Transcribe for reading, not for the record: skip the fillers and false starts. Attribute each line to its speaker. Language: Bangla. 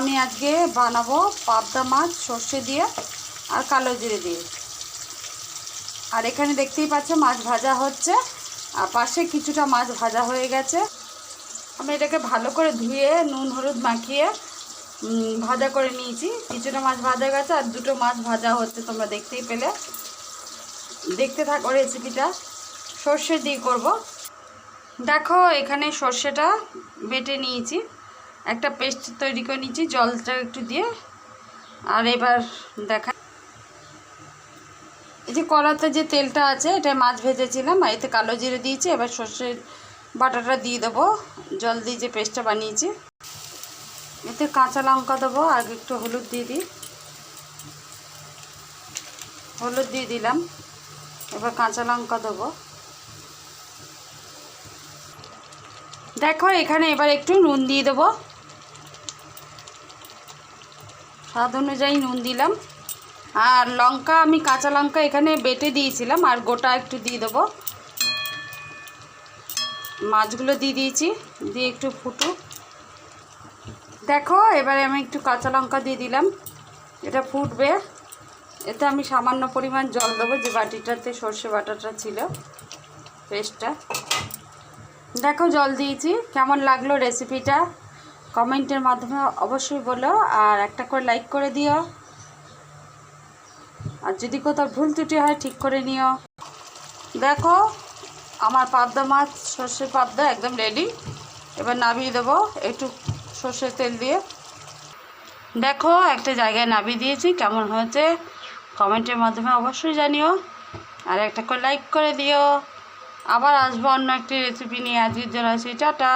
Speaker 1: আমি আজকে বানাবো পাবদা মাছ সর্ষে দিয়ে আর কালো জিরে দিয়ে। আর এখানে দেখতেই পাচ্ছ মাছ ভাজা হচ্ছে, আর পাশে কিছুটা মাছ ভাজা হয়ে গেছে। আমি এটাকে ভালো করে ধুয়ে নুন হলুদ মাখিয়ে ভাজা করে নিয়েছি। কিছুটা মাছ ভাজা গেছে আর দুটো মাছ ভাজা হচ্ছে, তোমরা দেখতেই পেলে। দেখতে থাকো রেসিপিটা, সর্ষে দিয়ে করব। দেখো এখানে সর্ষেটা বেটে নিয়েছি, একটা পেস্ট তৈরি করে নিয়েছি জলটা একটু দিয়ে। আর এবার দেখা, এই যে কড়াতে যে তেলটা আছে এটা মাছ ভেজেছিলাম, আর এতে কালো জিরে দিয়েছি। এবার সর্ষের বাটাটা দিয়ে দেবো, জল দিয়ে যে পেস্টটা বানিয়েছি। এতে কাঁচা লঙ্কা দেবো, আগে একটু হলুদ দিয়ে দিই, হলুদ দিয়ে দিলাম। এবার কাঁচা লঙ্কা দেবো। দেখো এখানে এবার একটু নুন দিয়ে দেবো, স্বাদ অনুযায়ী নুন দিলাম। আর লঙ্কা, আমি কাঁচা লঙ্কা এখানে বেটে দিয়েছিলাম, আর গোটা একটু দিয়ে দেবো। মাছগুলো দিয়ে দিয়েছি, দিয়ে একটু ফুটুক। দেখো এবারে আমি একটু কাঁচা লঙ্কা দিয়ে দিলাম, এটা ফুটবে। এতে আমি সামান্য পরিমাণ জল দেবো, যে বাটিটাতে সর্ষে বাটাটা ছিল পেস্টটা। দেখো জল দিয়েছি। কেমন লাগলো রেসিপিটা কমেন্টের মাধ্যমে অবশ্যই বলো, আর একটা করে লাইক করে দিও। আর যদি কোথাও ভুল ত্রুটি হয় ঠিক করে নিও। দেখো আমার পাবদা মাছ সর্ষে পাবদা একদম রেডি। এবার নামিয়ে দেবো একটু সর্ষের তেল দিয়ে। দেখো একটা জায়গায় নামিয়ে দিয়েছি, কেমন হয়েছে কমেন্টের মাধ্যমে অবশ্যই জানিও, আর একটা করে লাইক করে দিও। আবার আসবো অন্য একটি রেসিপি নিয়ে। আজকের জন্য টাটা।